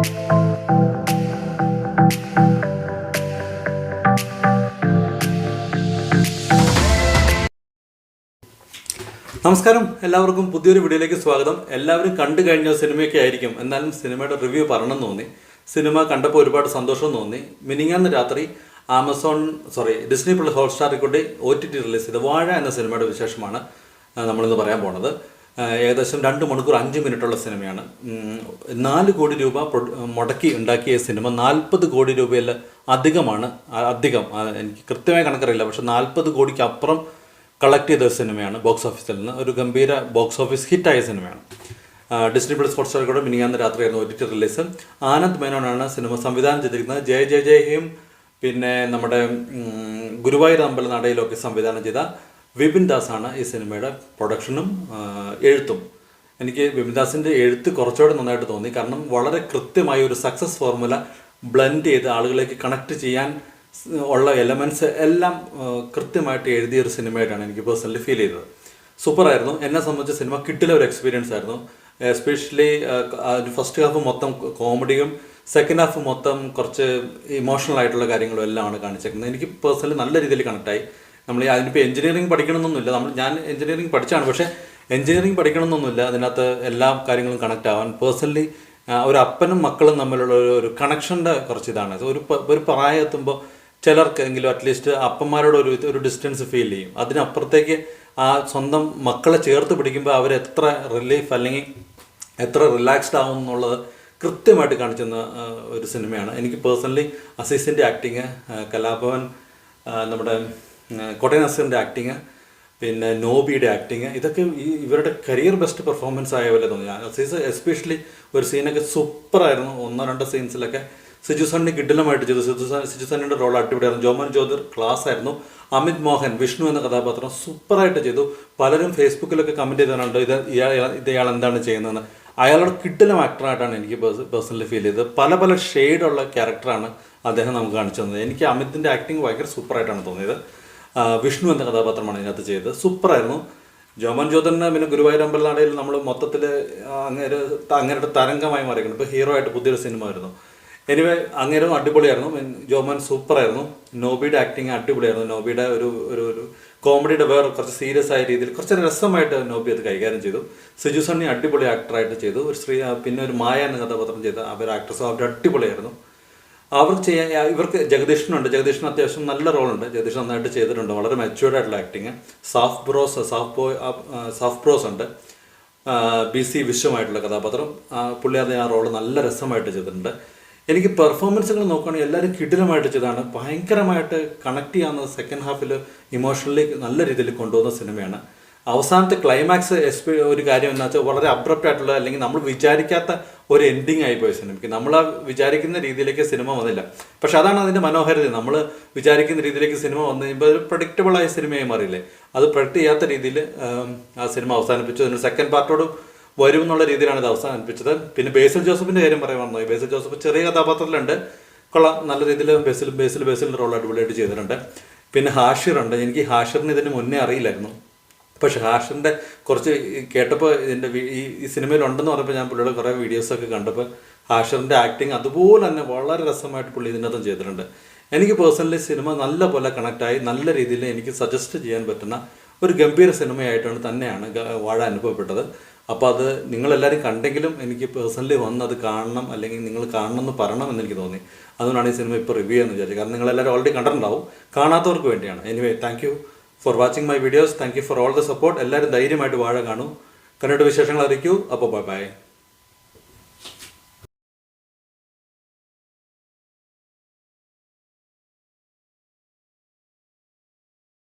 നമസ്കാരം, എല്ലാവർക്കും പുതിയൊരു വീഡിയോയിലേക്ക് സ്വാഗതം. എല്ലാവരും കണ്ടു കഴിഞ്ഞ സിനിമയൊക്കെ ആയിരിക്കും, എന്നാലും സിനിമയുടെ റിവ്യൂ പറയണമെന്ന് തോന്നി. സിനിമ കണ്ടപ്പോൾ ഒരുപാട് സന്തോഷം തോന്നി. മിനിങ്ങാന്ന് രാത്രി ഡിസ്നി പ്ലസ് ഹോട്ട്സ്റ്റാറിൽ കൂടി OTT റിലീസ് ചെയ്ത വാഴ എന്ന സിനിമയുടെ വിശേഷമാണ് നമ്മളിന്ന് പറയാൻ പോണത്. ഏകദേശം 2 മണിക്കൂർ 5 മിനിറ്റുള്ള സിനിമയാണ്. 4 കോടി രൂപ മുടക്കി ഉണ്ടാക്കിയ സിനിമ 40 കോടി രൂപയിൽ അധികം എനിക്ക് കൃത്യമായ കണക്കറിയില്ല, പക്ഷെ 40 കോടിക്ക് അപ്പുറം കളക്ട് ചെയ്ത ഒരു സിനിമയാണ്. ബോക്സ് ഓഫീസിൽ നിന്ന് ഒരു ഗംഭീര ബോക്സ് ഓഫീസ് ഹിറ്റായ സിനിമയാണ്. ഡിസ്നി പ്ലസ് ഹോട്ട്സ്റ്റാറിൽ കൂടെ മിനിങ്ങാന്ന് രാത്രിയായിരുന്നു OTT റിലീസ്. ആനന്ദ് മേനോനാണ് സിനിമ സംവിധാനം ചെയ്തിരിക്കുന്നത്. ജയ് പിന്നെ നമ്മുടെ ഗുരുവായൂർ അമ്പലനടയിലൊക്കെ സംവിധാനം ചെയ്ത വിപിൻ ദാസാണ് ഈ സിനിമയുടെ പ്രൊഡക്ഷനും എഴുത്തും. എനിക്ക് വിപിൻ ദാസിൻ്റെ എഴുത്ത് കുറച്ചുകൂടെ നന്നായിട്ട് തോന്നി. കാരണം വളരെ കൃത്യമായി ഒരു സക്സസ് ഫോർമുല ബ്ലെൻഡ് ചെയ്ത് ആളുകളിലേക്ക് കണക്ട് ചെയ്യാൻ ഉള്ള എലമെൻറ്റ്സ് എല്ലാം കൃത്യമായിട്ട് എഴുതിയൊരു സിനിമയായിട്ടാണ് എനിക്ക് പേഴ്സണലി ഫീൽ ചെയ്തത്. സൂപ്പറായിരുന്നു. എന്നെ സംബന്ധിച്ച് സിനിമ കിട്ടില്ല ഒരു എക്സ്പീരിയൻസ് ആയിരുന്നു. എസ്പെഷ്യലി ഫസ്റ്റ് ഹാഫ് മൊത്തം കോമഡിയും സെക്കൻഡ് ഹാഫ് മൊത്തം കുറച്ച് ഇമോഷണൽ ആയിട്ടുള്ള കാര്യങ്ങളും എല്ലാമാണ് കാണിച്ചേക്കുന്നത്. എനിക്ക് പേഴ്സണലി നല്ല രീതിയിൽ കണക്റ്റായി. നമ്മൾ അതിനിപ്പോൾ എഞ്ചിനീയറിംഗ് പഠിക്കണമെന്നൊന്നുമില്ല. ഞാൻ എഞ്ചിനീയറിംഗ് പഠിച്ചാണ്, പക്ഷേ എഞ്ചിനീയറിംഗ് പഠിക്കണമെന്നൊന്നുമില്ല. അതിനകത്ത് എല്ലാ കാര്യങ്ങളും കണക്റ്റ് ആവാൻ പേഴ്സണലി ഒരു അപ്പനും മക്കളും തമ്മിലുള്ള ഒരു കണക്ഷൻ്റെ കുറച്ച് ഇതാണ്. ഒരു പ്രായം എത്തുമ്പോൾ ചിലർക്കെങ്കിലും അറ്റ്ലീസ്റ്റ് അപ്പന്മാരോട് ഒരു ഡിസ്റ്റൻസ് ഫീൽ ചെയ്യും. അതിനപ്പുറത്തേക്ക് ആ സ്വന്തം മക്കളെ ചേർത്ത് പിടിക്കുമ്പോൾ അവരെത്ര റിലീഫ് അല്ലെങ്കിൽ എത്ര റിലാക്സ്ഡ് ആവും എന്നുള്ളത് കൃത്യമായിട്ട് കാണിച്ചുന്ന ഒരു സിനിമയാണ്. എനിക്ക് പേഴ്സണലി അസീസിൻ്റെ ആക്ടിങ്, കലാഭവൻ നമ്മുടെ കോട്ടയം നസീറിൻ്റെ ആക്ടിങ്, പിന്നെ നോബിയുടെ ആക്ടിങ്, ഇതൊക്കെ ഇവരുടെ കരിയർ ബെസ്റ്റ് പെർഫോമൻസ് ആയ പോലെ തോന്നി. അസീസ് എസ്പെഷ്യലി ഒരു സീനൊക്കെ സൂപ്പറായിരുന്നു. 1-2 സീൻസിലൊക്കെ സിജു സണ്ണി കിടിലമായിട്ട് ചെയ്തു. സിജു സണ്ണിയുടെ റോൾ അടിപൊളിയായിരുന്നു. ജോമൻ ജ്യോതിർ ക്ലാസ് ആയിരുന്നു. അമിത് മോഹൻ വിഷ്ണു എന്ന കഥാപാത്രം സൂപ്പറായിട്ട് ചെയ്തു. പലരും ഫേസ്ബുക്കിലൊക്കെ കമൻറ്റ് ചെയ്തിട്ടുണ്ട് ഇയാൾ എന്താണ് ചെയ്യുന്നതെന്ന്. അയാളുടെ കിടിലം ആക്ടറായിട്ടാണ് എനിക്ക് പേഴ്സണലി ഫീൽ ചെയ്തത്. പല ഷെയ്ഡുള്ള ക്യാരക്ടറാണ് അദ്ദേഹം നമുക്ക് കാണിച്ചു തന്നത്. എനിക്ക് അമിതിൻ്റെ ആക്ടിങ് ഭയങ്കര സൂപ്പറായിട്ടാണ് തോന്നിയത്. വിഷ്ണു എന്ന കഥാപാത്രമാണ് ഇതിനകത്ത് ചെയ്തത്. സൂപ്പറായിരുന്നു. ജോമൻ ജ്യോതിറിന് പിന്നെ ഗുരുവായൂർ അമ്പലനടയിൽ നമ്മൾ മൊത്തത്തിൽ അങ്ങേരുടെ തരംഗമായി മാറിയിരുന്നു. ഇപ്പോൾ ഹീറോ ആയിട്ട് പുതിയൊരു സിനിമ വരുന്നു. എനിവേ അങ്ങേരും അടിപൊളിയായിരുന്നു. ജോമൻ സൂപ്പറായിരുന്നു. നോബിയുടെ ആക്ടിങ് അടിപൊളിയായിരുന്നു. നോബിയുടെ ഒരു കോമഡിയുടെ വേറെ കുറച്ച് സീരിയസ് ആയ രീതിയിൽ കുറച്ച് രസമായിട്ട് നോബി അത് കൈകാര്യം ചെയ്തു. സിജു സണ്ണി അടിപൊളി ആക്ടറായിട്ട് ചെയ്തു. പിന്നെ ഒരു മായ എന്ന കഥാപാത്രം ചെയ്ത ആക്ട്രസും അവർ അടിപൊളിയായിരുന്നു. ഇവർക്ക് ജഗദീഷിനുണ്ട്. ജഗദീഷിന് അത്യാവശ്യം നല്ല റോളുണ്ട്. ജഗദീഷ് നന്നായിട്ട് ചെയ്തിട്ടുണ്ട്. വളരെ മെച്യൂർഡ് ആയിട്ടുള്ള ആക്ടിങ്. സാഫ് ബ്രോസ് ഉണ്ട്. BC വിശ്വമായിട്ടുള്ള കഥാപാത്രം. പുള്ളി അത് ആ റോള് നല്ല രസമായിട്ട് ചെയ്തിട്ടുണ്ട്. എനിക്ക് പെർഫോമൻസുകൾ നോക്കുകയാണെങ്കിൽ എല്ലാവരും കിടിലമായിട്ട് ചെയ്താണ്. ഭയങ്കരമായിട്ട് കണക്ട് ചെയ്യാവുന്ന സെക്കൻഡ് ഹാഫിൽ ഇമോഷണലി നല്ല രീതിയിൽ കൊണ്ടുപോകുന്ന സിനിമയാണ്. അവസാനത്തെ ക്ലൈമാക്സ് ഒരു കാര്യം എന്താ വെച്ചാൽ വളരെ അബ്രപ്റ്റ് ആയിട്ടുള്ള അല്ലെങ്കിൽ നമ്മൾ വിചാരിക്കാത്ത ഒരു എൻഡിങ് ആയിപ്പോയി സിനിമയ്ക്ക്. നമ്മൾ വിചാരിക്കുന്ന രീതിയിലേക്ക് സിനിമ വന്നില്ല. പക്ഷെ അതാണ് അതിൻ്റെ മനോഹാരിത. നമ്മൾ വിചാരിക്കുന്ന രീതിയിലേക്ക് സിനിമ വന്നു കഴിയുമ്പോൾ ഒരു പ്രഡിക്റ്റബിളായ സിനിമയായി മാറിയില്ലേ. അത് പ്രഡിക്റ്റ് ചെയ്യാത്ത രീതിയിൽ ആ സിനിമ അവസാനിപ്പിച്ചു. അതിന് സെക്കൻഡ് പാർട്ടോട് വരും എന്നുള്ള രീതിയിലാണ് ഇത് അവസാനിപ്പിച്ചത്. പിന്നെ ബേസിൽ ജോസഫിൻ്റെ കാര്യം പറയാൻ വന്നു. ബേസിൽ ജോസഫ് ചെറിയ കഥാപാത്രത്തിലുണ്ട്, കൊള്ളാം. നല്ല രീതിയിൽ ബേസിലിൻ്റെ റോൾ അടിപൊളിയായിട്ട് ചെയ്തിട്ടുണ്ട്. പിന്നെ ഹാഷിറുണ്ട്. എനിക്ക് ഹാഷിറിന് ഇതിന് മുന്നേ അറിയില്ലായിരുന്നു. പക്ഷെ ഹാഷിറിൻ്റെ കുറച്ച് കേട്ടപ്പോൾ ഈ സിനിമയിലുണ്ടെന്ന് പറഞ്ഞപ്പോൾ ഞാൻ പുള്ളിയുടെ കുറേ വീഡിയോസൊക്കെ കണ്ടപ്പോൾ ഹാഷിറിൻ്റെ ആക്ടിങ് അതുപോലെ തന്നെ വളരെ രസമായിട്ട് പുള്ളി ഇതിനകത്തും ചെയ്തിട്ടുണ്ട്. എനിക്ക് പേഴ്സണലി സിനിമ നല്ല പോലെ കണക്റ്റായി. നല്ല രീതിയിൽ എനിക്ക് സജസ്റ്റ് ചെയ്യാൻ പറ്റുന്ന ഒരു ഗംഭീര സിനിമയായിട്ടാണ് തന്നെയാണ് വാഴ അനുഭവപ്പെട്ടത്. അപ്പോൾ അത് നിങ്ങളെല്ലാവരും കണ്ടെങ്കിലും എനിക്ക് പേഴ്സണലി വന്നത് കാണണം, അല്ലെങ്കിൽ നിങ്ങൾ കാണണമെന്ന് പറയണമെന്ന് എനിക്ക് തോന്നി. അതുകൊണ്ടാണ് ഈ സിനിമ ഇപ്പോൾ റിവ്യൂ എന്ന് വിചാരിച്ചത്. കാരണം നിങ്ങളെല്ലാവരും ഓൾറെഡി കണ്ടിട്ടുണ്ടാവും. കാണാത്തവർക്ക് വേണ്ടിയാണ്. Anyway, thank you for watching my videos. Thank you for all the support. എല്ലാവരും ധൈര്യമായിട്ട് വാഴ കാണൂ. കണ്ടിട്ട് വിശേഷങ്ങൾ അറിയിക്കൂ. അപ്പോൾ ബൈ.